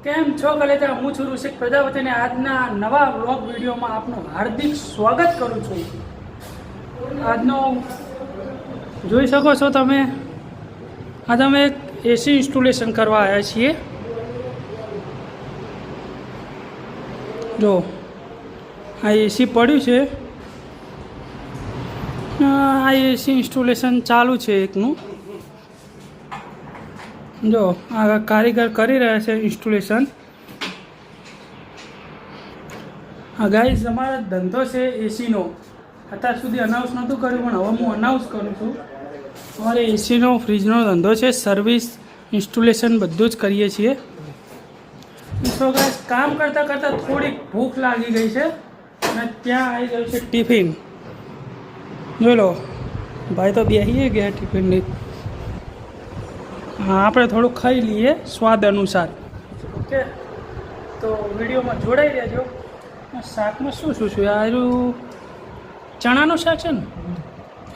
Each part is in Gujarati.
કેમ છો કલેજા? હું છું ઋષિક પ્રજાપતિ અને આજના નવા વ્લોગ વિડીયોમાં આપનું હાર્દિક સ્વાગત કરું છું. આજનો જોઈ શકો છો તમે, આજે અમે એક એસી ઇન્સ્ટોલેશન કરવા આવ્યા છીએ. જો આ એસી પડ્યું છે, આ એસી ઇન્સ્ટોલેશન ચાલુ છે એકનું. જો આ કારીગર કરી રહ્યા છે ઇન્સ્ટોલેશન. હા ગાઈઝ, અમારો ધંધો છે એસીનો. અત્યાર સુધી અનાઉન્સ નહોતું કર્યું, પણ હવે હું અનાઉન્સ કરું છું. અમારે એસીનો ફ્રીજનો ધંધો છે, સર્વિસ ઇન્સ્ટોલેશન બધું જ કરીએ છીએ. તો ગાઈઝ, કામ કરતાં કરતાં થોડીક ભૂખ લાગી ગઈ છે અને ત્યાં આવી ગયું છે ટિફિન. જોઈ લો, ભાઈ તો બેસીએ ગયા ટિફિનની. હા, આપણે થોડુંક ખાઈ લઈએ સ્વાદ અનુસાર. ઓકે, તો વિડીયોમાં જોડાઈ રહેજો. શાકમાં શું શું છે? આ ચણાનું શાક છે ને,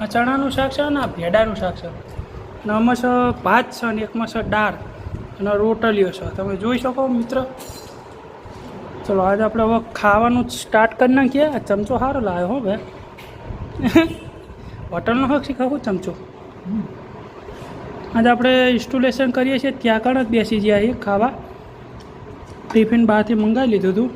આ ચણાનું શાક છે ને આ ભેડાનું શાક છે. અને આમાં છે ભાત છે અને એકમાં છે દાળ અને રોટલીઓ છે. તમે જોઈ શકો મિત્ર. ચલો આજે આપણે હવે ખાવાનું સ્ટાર્ટ કરી નાખીએ. આ ચમચો સારો લાવ્યો હો ભાઈ, હોટલનો હક શીખાવું ચમચો. આજે આપણે ઇન્સ્ટોલેશન કરીએ છીએ ત્યાં આગળ જ બેસી ગયા ખાવા. ટિફિન બહારથી મંગાવી લીધું હતું.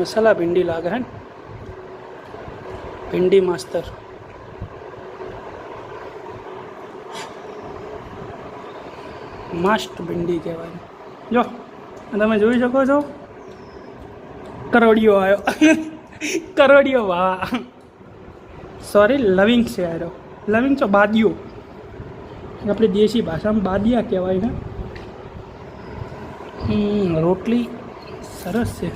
મસાલા ભીંડી લાગે હે, ભીંડી માસ્તર. મસ્ત ભીંડી કહેવાય. જો તમે જોઈ શકો છો, કરોડિયો આવ્યો. કરોડિયો, વાહ સોરી, લવિંગ છે આવ્યો. લવિંગ તો બાદિયો, આપણી દેશી ભાષામાં બાદિયા કહેવાય ને. રોટલી સરસ છે.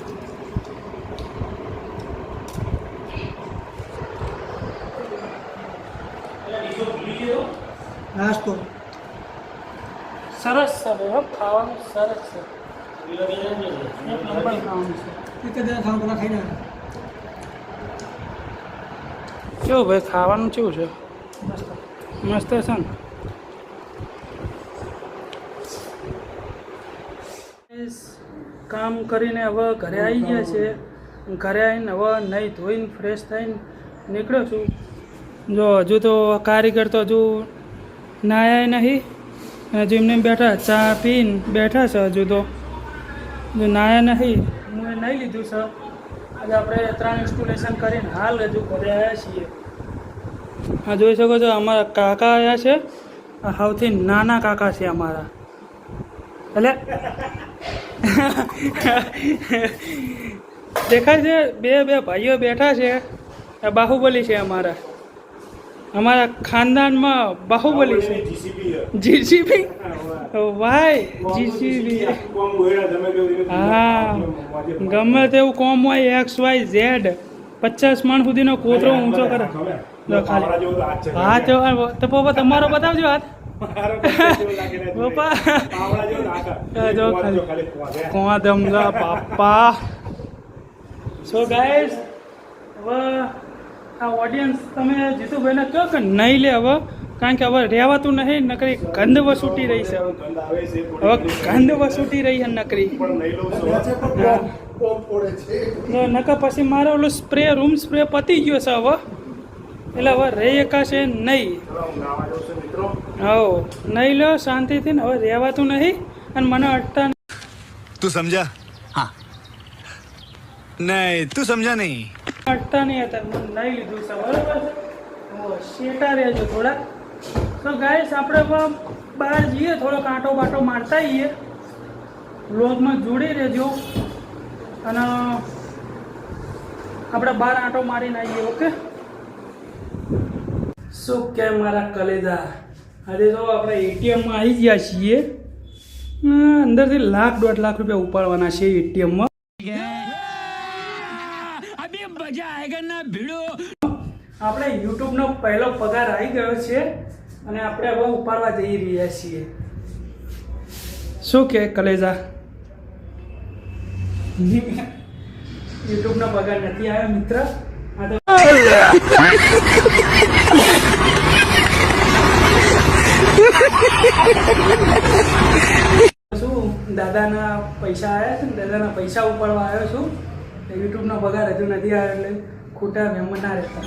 નાસ્તો સરસ છે ભાઈ, ખાવાનું સરસ છે. એક નંબર ખાવાનું છે. કેવું ભાઈ, ખાવાનું કેવું છે? મસ્ત છે ને. કામ કરીને હવે ઘરે આવી ગયા છે. ઘરે આવીને હવે નહીં ધોઈને ફ્રેશ થઈને નીકળ્યો છું. જો હજુ તો કારીગર તો હજુ નાયા નહીં, અને હજુ એમને બેઠા ચા પીને બેઠા છે. હજુ તો નાયા નહીં, હું એ નહીં લીધું છે. આજે આપણે 3 ઇન્સ્ટોલેશન કરીને હાલ હજુ ઘરે આવ્યા છીએ. આ જોઈ શકો છો, અમારા કાકા આવ્યા છે. આ સૌથી નાના કાકા છે અમારા. એટલે દેખાય છે બે ભાઈઓ બેઠા છે. આ બાહુબલી છે અમારા ખાનદાનમાં. બાહુબલી છે. જીસીબી ભાઈ, જીસીબી. હા, ગમે તેવું કોમ હોય, XYZ 50 માણ સુધીનો કોતરો ઊંચો કરે. હા તો પપ્પા તમારો બતાવજો હાથ. પપ્પા જો કોણ દમલા બાપા. સો ગાઈસ, હવે આ ઓડિયન્સ તમે જીતુભાઈને કહો કે નહીં લે હવે, કારણ કે હવે રહેવાતું નહીં. નકરી ગંધ વસૂટી રહી છે. હવે ગંધ વસૂટી રહી છે નકરી. નકર પછી મારો ઓલો સ્પ્રે, રૂમ સ્પ્રે પતી ગયો છે હવે. એટલે હવે રહી એકાશે નહીં. હો નહીં લો શાંતિથી ને. હવે રહેવાતું નહીં અને મને અટતા. તું સમજા? હા. નહીં, તું સમજા નહીં. અટતા નહીં હતા, મને નહીં લીધું છે. બરાબર છે, શેટા રહેજો થોડા. તો ગાઈસ, આપણે બહાર જઈએ, થોડોક આંટો બાટો મારતા આવીએ. વ્લોગમાં જોડી રહેજો અને આપણે બહાર આંટો મારીને આવીએ. ઓકે, શું કે મારા કલેજા, આજે તો આપણે એટીએમમાં આવી ગયા છીએ. અંદરથી ₹1.5 લાખ ઉપાડવાના છે એટીએમમાં. આપણે યુટ્યુબનો પહેલો પગાર આવી ગયો છે અને આપણે હવે ઉપાડવા જઈ રહ્યા છીએ. શું કે કલેજા? યુટ્યુબનો પગાર નથી આવ્યો મિત્ર. આ તો શું દાદાના પૈસા આવ્યા છે ને, દાદાના પૈસા ઉપાડવા આવ્યો છું. યુટ્યુબનો પગાર હજુ નથી આવ્યો એટલે ખોટા મહેમાન ના રહેતા.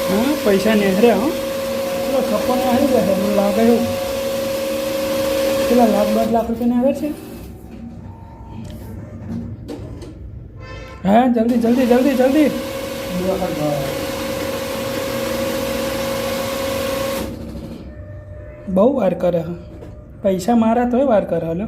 હા પૈસા નેહરે હો ચલો 56 આવી જશે મને લાગે એવું. કેટલા લાખ 2 લાખ રૂપિયા આવે છે. હા જલ્દી જલ્દી જલ્દી જલ્દી. બહુ વાર કરે હા. પૈસા મારા તોય વાર કરે. હલો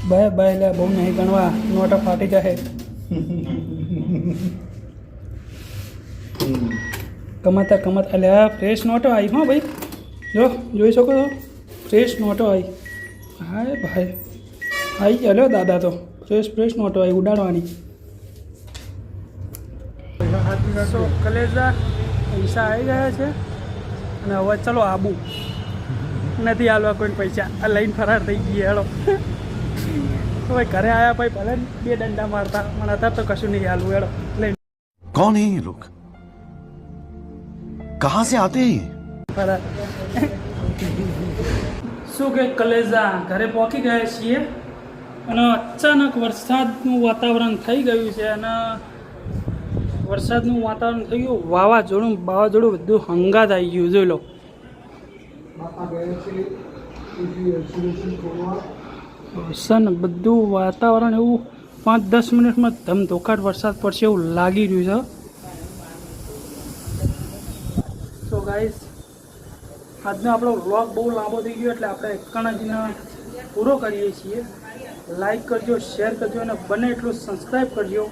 બાય બાય લે બહુ નહીં ગણવા નોટો ફાટી જાય. કમાતા કમાતા એટલે આ ફ્રેશ નોટો આવી હા ભાઈ. જો જોઈ શકો છો ફ્રેશ નોટો આવી. હા ભાઈ આવી હલો દાદા તો ફ્રેશ નોટો આવી ઉડાડવાની. સો કલેજા પૈસા આવી ગયા છે અને હવે ચલો આબુ નથી હાલવા કોઈ પૈસા આ લઈને ફરાર થઈ ગઈ. હેડો ભાઈ ઘરે આવ્યા ભાઈ ભલે 2 દંડા મારતા પણ અત્યારે તો કશું નહીં હાલવું. હેડો લઈને कौन है ये लोग कहाँ से आते हैं ફરાર. શું કે કલેજા ઘરે પહોંચી ગયા છીએ અને અચાનક વરસાદનું વાતાવરણ થઈ ગયું છે. અને વરસાદનું વાતાવરણ થઈ ગયું વાવાઝોડું બધું હંગાત આવી ગયું. જોઈ લો વરસાદ બધું વાતાવરણ એવું 5-10 મિનિટમાં ધમધોકાટ વરસાદ પડશે એવું લાગી રહ્યું છે. સો ગાઈસ આજનો આપણો વ્લોગ બહુ લાંબો થઈ ગયો એટલે આપણે એકણાજીને પૂરો કરીએ છીએ. લાઈક કરજો, શેર કરજો અને બને એટલું સબસ્ક્રાઈબ કરજો.